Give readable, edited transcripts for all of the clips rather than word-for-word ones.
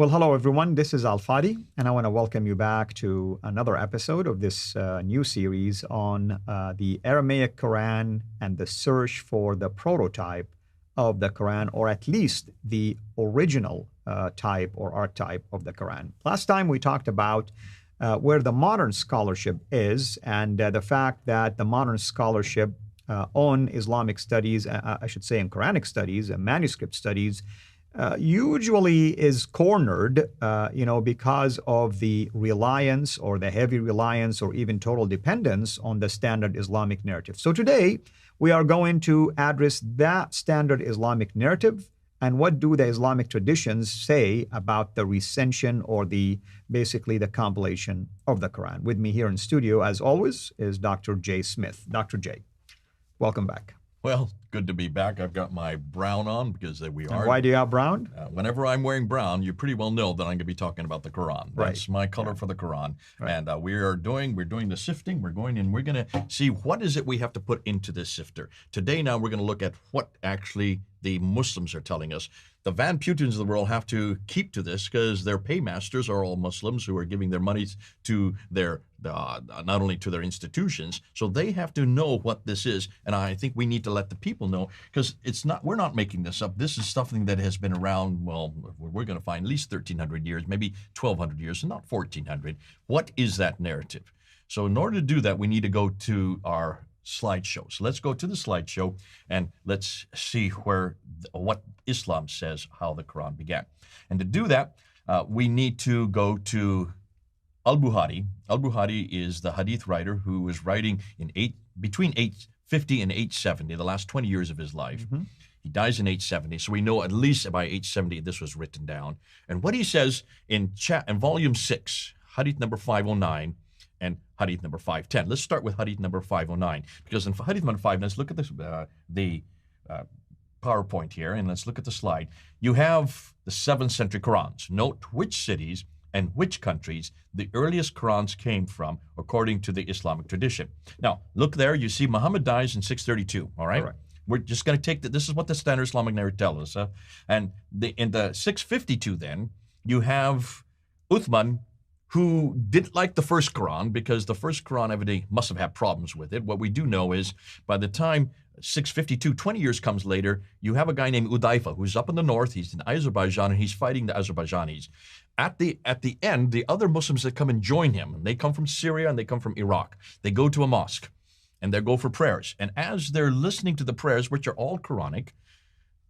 Well, hello everyone. This is Al Fadi, and I want to welcome you back to another episode of this new series on the Aramaic Quran and the search for the prototype of the Quran, or at least the original type or archetype of the Quran. Last time we talked about where the modern scholarship is, and the fact that the modern scholarship on Islamic studies, I should say in Quranic studies and manuscript studies, usually is cornered, because of the reliance or the heavy reliance or even total dependence on the standard Islamic narrative. So today, we are going to address that standard Islamic narrative and what do the Islamic traditions say about the recension or basically the compilation of the Quran. With me here in studio, as always, is Dr. Jay Smith. Dr. Jay, welcome back. Well, good to be back. I've got my brown on because we are. And why do you have brown? Whenever I'm wearing brown, you pretty well know that I'm going to be talking about the Quran. That's my color for the Quran. Right. And we're doing the sifting. We're going and we're going to see what is it we have to put into this sifter. Today now we're going to look at what actually the Muslims are telling us. The Van Putens of the world have to keep to this because their paymasters are all Muslims who are giving their money to their not only to their institutions, so they have to know what this is. And I think we need to let the people know, because we're not making this up. This is something that has been around, well, we're going to find at least 1,300 years, maybe 1,200 years, and not 1,400. What is that narrative? So in order to do that, we need to go to our slideshow. So let's go to the slideshow and let's see what Islam says how the Quran began. And to do that, we need to go to Al-Bukhari. Al-Bukhari is the hadith writer who was writing between 850 and 870, the last 20 years of his life. Mm-hmm. He dies in 870, so we know at least by 870 this was written down. And what he says in volume 6, hadith number 509, and hadith number 510. Let's start with hadith number 509, because in hadith number 5, let's look at the PowerPoint here, and let's look at the slide. You have the 7th century Qurans. Note which cities and which countries the earliest Qurans came from according to the Islamic tradition. Now, look there, you see Muhammad dies in 632, all right? We're just going to take this is what the standard Islamic narrative tells us. And in the 652 then, you have Uthman, who didn't like the first Quran because the first Quran evidently must have had problems with it. What we do know is by the time 652, 20 years comes later, you have a guy named Udaifa who's up in the north. He's in Azerbaijan and he's fighting the Azerbaijanis. At the end, the other Muslims that come and join him, and they come from Syria and they come from Iraq. They go to a mosque and they go for prayers. And as they're listening to the prayers, which are all Quranic,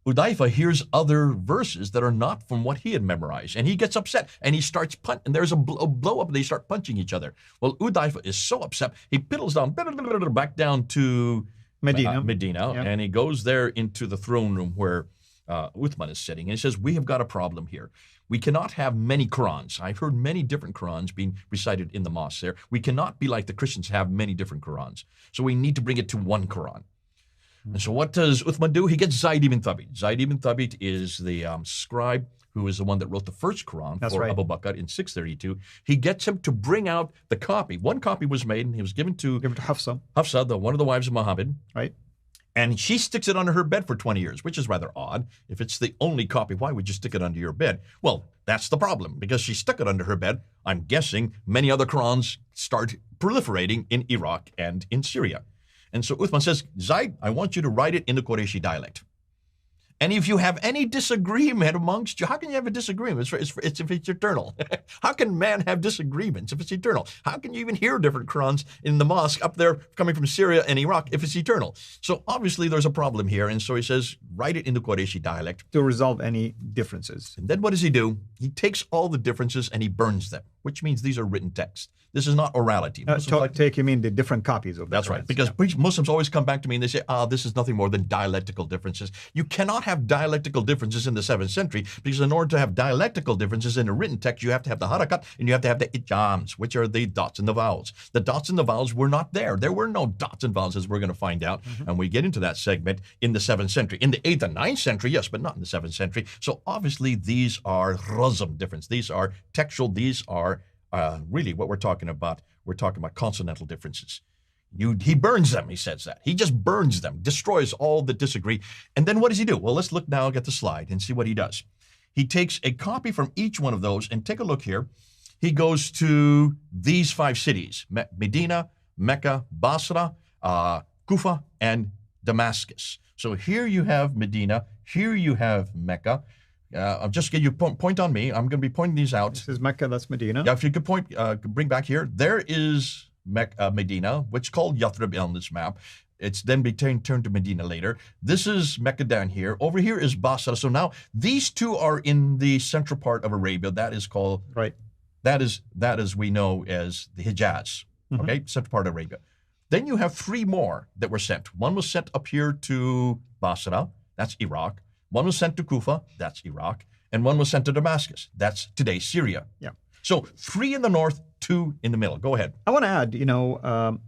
Udaifa hears other verses that are not from what he had memorized, and he gets upset, and he starts and there's a blow up, and they start punching each other. Well, Udaifa is so upset, he piddles down, back down to Medina, and he goes there into the throne room where Uthman is sitting, and he says, we have got a problem here. We cannot have many Qurans. I've heard many different Qurans being recited in the mosque there. We cannot be like the Christians, have many different Qurans. So we need to bring it to one Quran. And so what does Uthman do? He gets Zayd ibn Thabit. Zayd ibn Thabit is the scribe who is the one that wrote the first Quran for Abu Bakr in 632. He gets him to bring out the copy. One copy was made, and he was given to Hafsa. Hafsa, one of the wives of Muhammad. Right. And she sticks it under her bed for 20 years, which is rather odd. If it's the only copy, why would you stick it under your bed? Well, that's the problem, because she stuck it under her bed. I'm guessing many other Qurans start proliferating in Iraq and in Syria. And so Uthman says, Zayd, I want you to write it in the Qurayshi dialect. And if you have any disagreement amongst you, how can you have a disagreement? If it's eternal. How can man have disagreements if it's eternal? How can you even hear different Qurans in the mosque up there coming from Syria and Iraq if it's eternal? So obviously there's a problem here. And so he says, write it in the Qurayshi dialect. To resolve any differences. And then what does he do? He takes all the differences and he burns them, which means these are written text. This is not orality. You mean the different copies of That's right, because Muslims always come back to me and they say, this is nothing more than dialectical differences. You cannot have dialectical differences in the 7th century, because in order to have dialectical differences in a written text, you have to have the harakat and you have to have the ijams, which are the dots and the vowels. The dots and the vowels were not there. There were no dots and vowels, as we're going to find out. Mm-hmm. And we get into that segment in the 7th century. In the 8th and 9th century, yes, but not in the 7th century. So obviously these are razm difference. These are textual. These are really what we're talking about. We're talking about consonantal differences. He burns them, he says that. He just burns them, destroys all that disagree. And then what does he do? Well, let's look now at the slide and see what he does. he takes a copy from each one of those, and take a look here. He goes to these 5 cities: Medina, Mecca, Basra, Kufa, and Damascus. So here you have Medina, here you have Mecca. I'll just get you point on me. I'm going to be pointing these out. This is Mecca, that's Medina. Yeah, if you could bring back here. There is Medina, which is called Yathrib on this map. It's then turned to Medina later. This is Mecca down here. Over here is Basra. So now these 2 are in the central part of Arabia. That is called, right. That is we know as the Hijaz, okay, central part of Arabia. Then you have 3 more that were sent. One was sent up here to Basra, that's Iraq. One was sent to Kufa, that's Iraq. And one was sent to Damascus, that's today Syria. Yeah. So 3 in the north, 2 in the middle. Go ahead. I want to add,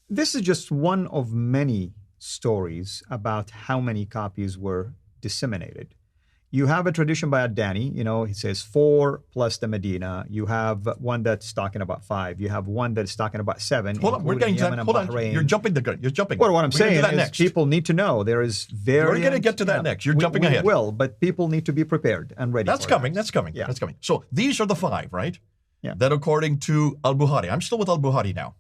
this is just one of many stories about how many copies were disseminated. You have a tradition by Ad-Dani, he says 4 plus the Medina. You have one that's talking about 5. You have one that's talking about 7. Hold on, we're getting to that. Hold on, you're jumping the gun. You're jumping. Well, what I'm saying is next. people need to know there is variant. We're going to get to that next. You're jumping ahead. We will, but people need to be prepared and ready. That's coming. That's coming. Yeah. That's coming. So these are the 5, right? Yeah. That according to Al-Bukhari. I'm still with Al-Bukhari now.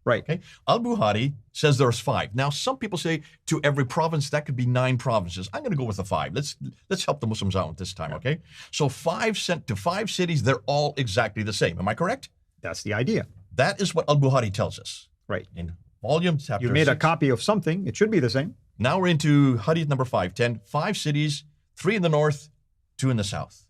Right. Okay. Al-Bukhari says there's 5. Now, some people say to every province, that could be 9 provinces. I'm going to go with the 5. Let's help the Muslims out this time, okay? So 5 sent to 5 cities, they're all exactly the same. Am I correct? That's the idea. That is what Al-Bukhari tells us. Right. In volume chapter You made 6. a copy of something. It should be the same. Now we're into Hadith number 510. 5 cities, 3 in the north, 2 in the south.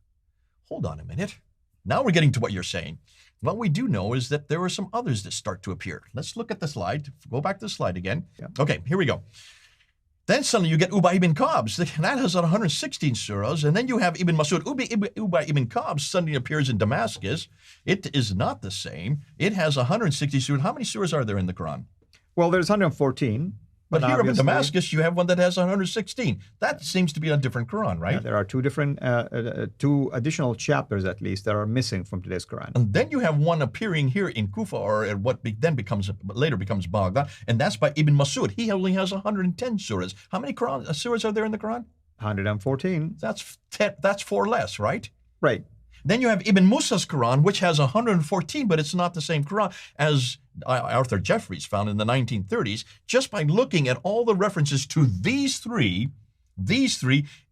Hold on a minute. Now we're getting to what you're saying. What we do know is that there are some others that start to appear. Let's look at the slide. Go back to the slide again. Yeah. Okay, here we go. Then suddenly you get Ubay ibn Ka'b. That has 116 surahs. And then you have Ibn Masud. Ubay ibn Ka'b suddenly appears in Damascus. It is not the same. It has 160 surahs. How many surahs are there in the Quran? Well, there's 114. But here in Damascus, you have one that has 116. That seems to be a different Quran, right? Yeah, there are 2 different, 2 additional chapters at least that are missing from today's Quran. And then you have one appearing here in Kufa, or what later becomes Baghdad, and that's by Ibn Masud. He only has 110 surahs. How many surahs are there in the Quran? 114. That's 4 less, right? Right. Then you have Ibn Musa's Quran, which has 114, but it's not the same Quran as Arthur Jeffries found in the 1930s. Just by looking at all the references to these three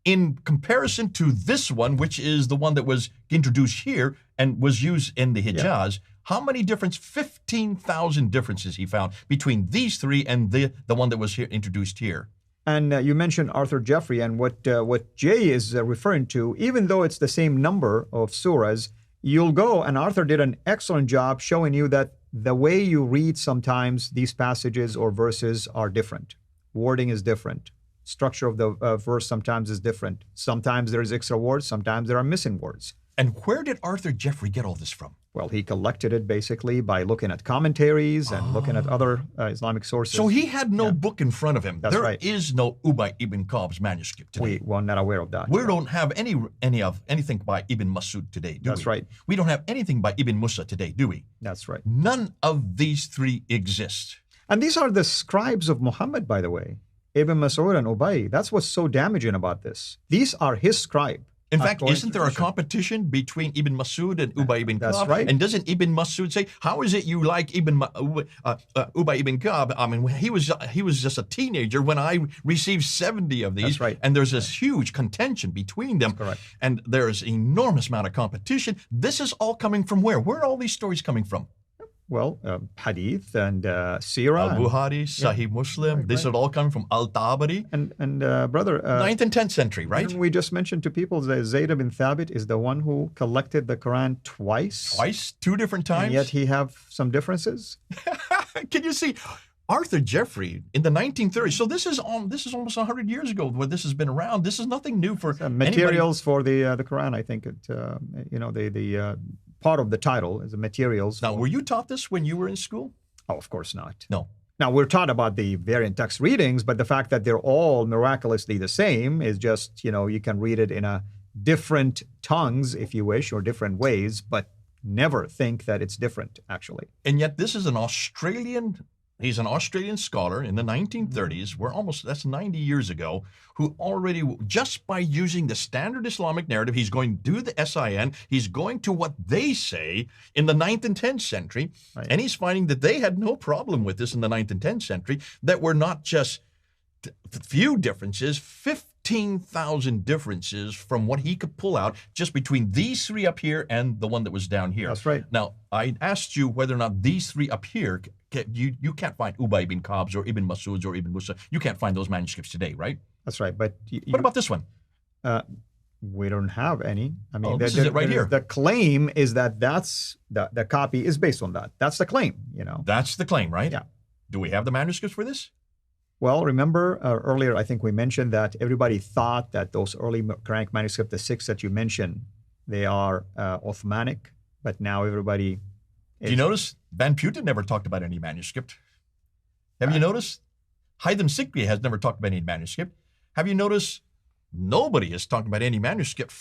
in comparison to this one, which is the one that was introduced here and was used in the Hijaz, how many 15,000 differences he found between these 3 and the one that was introduced here. And you mentioned Arthur Jeffrey, and what Jay is referring to, even though it's the same number of surahs, you'll go, and Arthur did an excellent job showing you that the way you read sometimes these passages or verses are different. Wording is different. Structure of the verse sometimes is different. Sometimes there's extra words, sometimes there are missing words. And where did Arthur Jeffrey get all this from? Well, he collected it basically by looking at commentaries and looking at other Islamic sources. So he had no book in front of him. That's right. There is no Ubay ibn Ka'b's manuscript today. We're not aware of that. We don't have anything by Ibn Masud today, do we? That's right. We don't have anything by Ibn Musa today, do we? That's right. None of these 3 exist. And these are the scribes of Muhammad, by the way. Ibn Mas'ud and Ubay. That's what's so damaging about this. These are his scribe. In fact, isn't there a competition between Ibn Masud and Ubay ibn Ka'b? That's right. And doesn't Ibn Masud say, how is it you like Ubay ibn Ka'b? I mean, he was just a teenager when I received 70 of these. That's right. And there's this huge contention between them. That's correct. And there's enormous amount of competition. This is all coming from where? Where are all these stories coming from? Well, hadith and seerah. Al-Bukhari, Sahih Muslim. Right, These are all coming from Al-Tabari. And brother... 9th and 10th century, right? We just mentioned to people that Zayd ibn Thabit is the one who collected the Quran twice. Twice? 2 different times? And yet he have some differences. Can you see? Arthur Jeffrey in the 1930s. So this is almost 100 years ago where this has been around. This is nothing new for materials for the Quran. I think it the part of the title is the materials. Now, were you taught this when you were in school? Oh, of course not. No. Now, we're taught about the variant text readings, but the fact that they're all miraculously the same is just, you can read it in a different tongues, if you wish, or different ways, but never think that it's different, actually. And yet this is an Australian He's an Australian scholar in the 1930s, that's 90 years ago, who already, just by using the standard Islamic narrative, he's going to do the SIN, he's going to what they say in the 9th and 10th century, Right. and he's finding that they had no problem with this in the 9th and 10th century, that were not just few differences, 15,000 differences from what he could pull out just between these three up here and the one that was down here. That's right. Now, I asked you whether or not these three up here, you can't find Ubay ibn Ka'b's or Ibn Mas'ud's or Ibn Musa. You can't find those manuscripts today, right? That's right. But What about this one? we don't have any. I mean, this is it right here. The claim is that the copy is based on that. That's the claim, That's the claim, right? Yeah. Do we have the manuscripts for this? Well, remember earlier, I think we mentioned that everybody thought that those early Quranic manuscripts, the 6 that you mentioned, they are Uthmanic, but now everybody... Do you notice Van Putten never talked about any manuscript? Have you noticed? Haitham Sikri has never talked about any manuscript. Have you noticed nobody is talking about any manuscript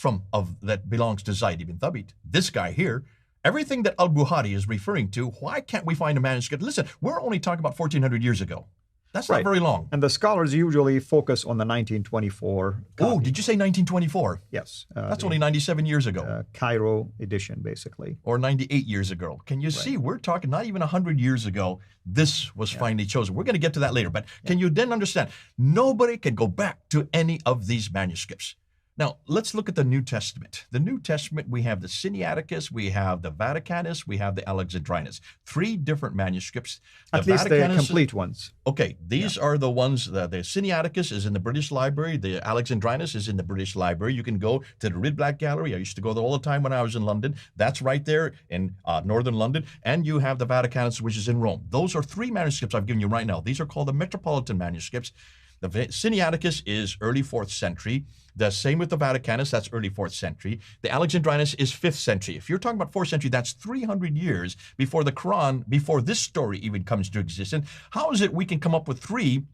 that belongs to Zayd ibn Thabit? This guy here, everything that Al-Bukhari is referring to, why can't we find a manuscript? Listen, we're only talking about 1,400 years ago. That's not very long. And the scholars usually focus on the 1924 copy. Oh, did you say 1924? Yes. That's only 97 years ago. Cairo edition, basically. Or 98 years ago. Can you see, we're talking not even 100 years ago, this was finally chosen. We're going to get to that later, but can you then understand, nobody can go back to any of these manuscripts. Now, let's look at the New Testament. The New Testament, we have the Sinaiticus, we have the Vaticanus, we have the Alexandrinus. 3 different manuscripts. At least the complete ones. Okay, these are the ones, the Sinaiticus is in the British Library, the Alexandrinus is in the British Library. You can go to the Rydberg Gallery. I used to go there all the time when I was in London. That's right there in northern London. And you have the Vaticanus, which is in Rome. Those are 3 manuscripts I've given you right now. These are called the Metropolitan manuscripts. The Sinaiticus is early 4th century. The same with the Vaticanus, that's early 4th century. The Alexandrinus is 5th century. If you're talking about 4th century, that's 300 years before the Quran, before this story even comes to existence. How is it we can come up with 3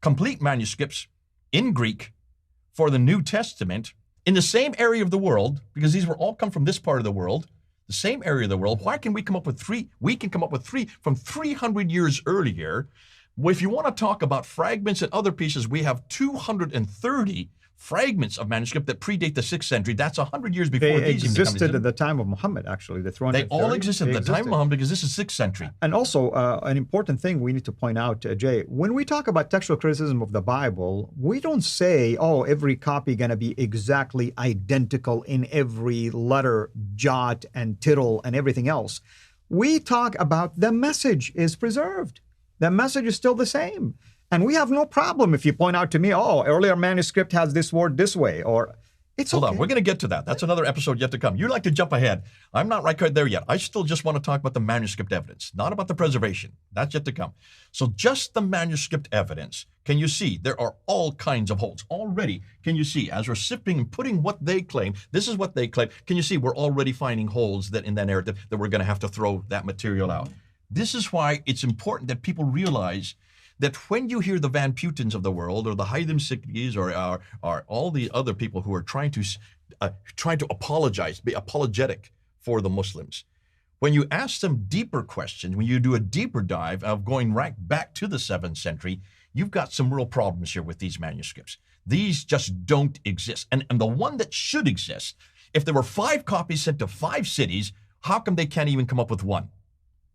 complete manuscripts in Greek for the New Testament in the same area of the world, because these were all come from this part of the world, the same area of the world? Why can we come up with 3? We can come up with 3 from 300 years earlier. If you want to talk about fragments and other pieces, we have 230 fragments of manuscript that predate the 6th century. That's 100 years before they these existed at the time of Muhammad, actually. They all existed at the time of Muhammad, because this is 6th century. And also, an important thing we need to point out, Jay, when we talk about textual criticism of the Bible, we don't say, oh, every copy going to be exactly identical in every letter, jot, and tittle, and everything else. We talk about the message is preserved. The message is still the same. And we have no problem if you point out to me, oh, earlier manuscript has this word this way, or it's Hold on, we're going to get to that. That's another episode yet to come. You like to jump ahead. I'm not right there yet. I still just want to talk about the manuscript evidence, not about the preservation. That's yet to come. So just the manuscript evidence, can you see there are all kinds of holes already? Can you see, as we're sifting and putting what they claim, this is what they claim, can you see we're already finding holes that in that narrative that we're going to have to throw that material out? This is why it's important that people realize that when you hear the Van Putens of the world, or the Haitham Sikris, or all the other people who are trying to apologize, be apologetic for the Muslims, when you ask them deeper questions, when you do a deeper dive of going right back to the 7th century, you've got some real problems here with these manuscripts. These just don't exist. And the one that should exist, if there were 5 copies sent to 5 cities, how come they can't even come up with one?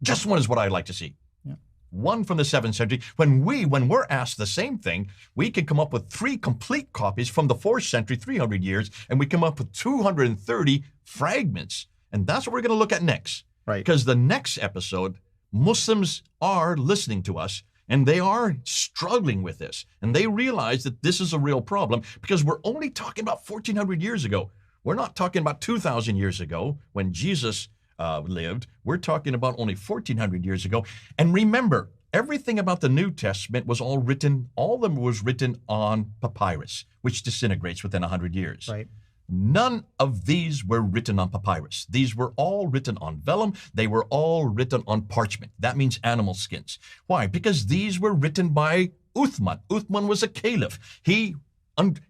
Just one is what I'd like to see. Yeah. One from the 7th century. When we're asked the same thing, we can come up with 3 complete copies from the 4th century, 300 years, and we come up with 230 fragments. And that's what we're going to look at next. Right. Because the next episode, Muslims are listening to us, and they are struggling with this. And they realize that this is a real problem, because we're only talking about 1,400 years ago. We're not talking about 2,000 years ago when Jesus lived. We're talking about only 1,400 years ago. And remember, everything about the New Testament was all of them was written on papyrus, which disintegrates within 100 years. Right. None of these were written on papyrus. These were all written on vellum. They were all written on parchment. That means animal skins. Why? Because these were written by Uthman. Uthman was a caliph. He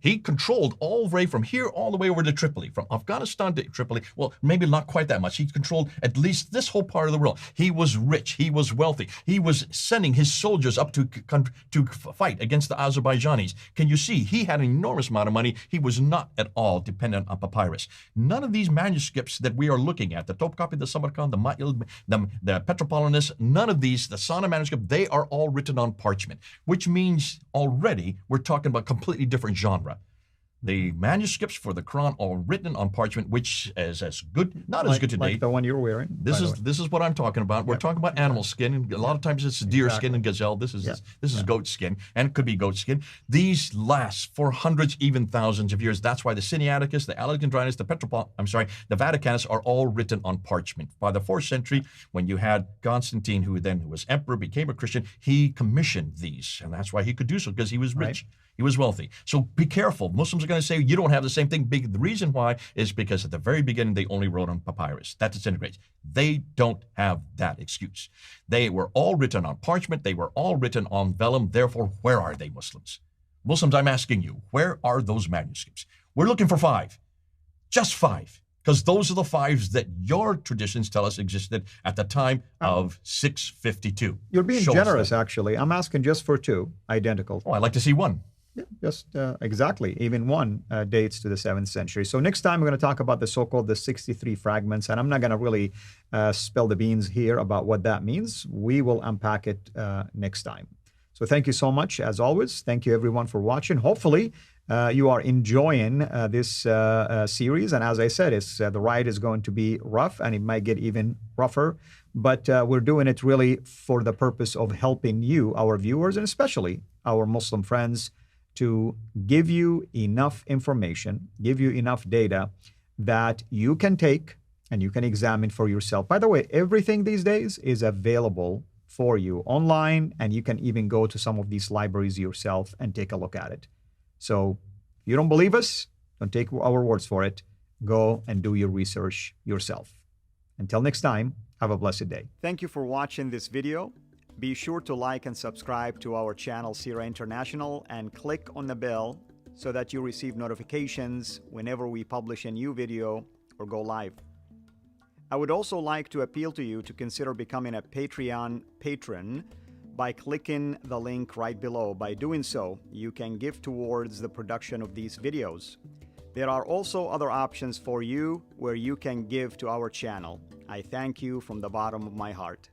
he controlled all the way from here all the way over to Tripoli, from Afghanistan to Tripoli. Well, maybe not quite that much. He controlled at least this whole part of the world. He was rich. He was wealthy. He was sending his soldiers up to fight against the Azerbaijanis. Can you see? He had an enormous amount of money. He was not at all dependent on papyrus. None of these manuscripts that we are looking at, the Topkapi, the Samarkand, the Ma'il, the Petropolitanus, none of these, the Sana manuscript, they are all written on parchment, which means already we're talking about completely different genre. The manuscripts for the Quran are written on parchment, which is as good, not as good today. Like the one you're wearing. This is what I'm talking about. We're talking about animal skin, and a lot of times it's deer skin and gazelle. This is goat skin, and it could be goat skin. These last for hundreds, even thousands of years. That's why the Sinaiticus, the Alexandrinus, the the Vaticanus are all written on parchment. By the 4th century, when you had Constantine, who was emperor, became a Christian, he commissioned these, and that's why he could do so, because he was rich. Right. He was wealthy. So be careful. Muslims are going to say, you don't have the same thing. The reason why is because at the very beginning, they only wrote on papyrus. That disintegrates. They don't have that excuse. They were all written on parchment. They were all written on vellum. Therefore, where are they, Muslims? Muslims, I'm asking you, where are those manuscripts? We're looking for 5. Just 5. Because those are the 5s that your traditions tell us existed at the time of 652. You're being generous, actually. I'm asking just for 2, identical. Oh, I'd like to see 1. Yeah, just exactly. Even 1 dates to the 7th century. So next time we're going to talk about the so-called the 63 fragments, and I'm not going to really spill the beans here about what that means. We will unpack it next time. So thank you so much, as always. Thank you, everyone, for watching. Hopefully, you are enjoying this series. And as I said, the ride is going to be rough, and it might get even rougher. But we're doing it really for the purpose of helping you, our viewers, and especially our Muslim friends, to give you enough information, give you enough data that you can take and you can examine for yourself. By the way, everything these days is available for you online, and you can even go to some of these libraries yourself and take a look at it. So if you don't believe us, don't take our words for it. Go and do your research yourself. Until next time, have a blessed day. Thank you for watching this video. Be sure to like and subscribe to our channel, Sira International, and click on the bell so that you receive notifications whenever we publish a new video or go live. I would also like to appeal to you to consider becoming a Patreon patron by clicking the link right below. By doing so, you can give towards the production of these videos. There are also other options for you where you can give to our channel. I thank you from the bottom of my heart.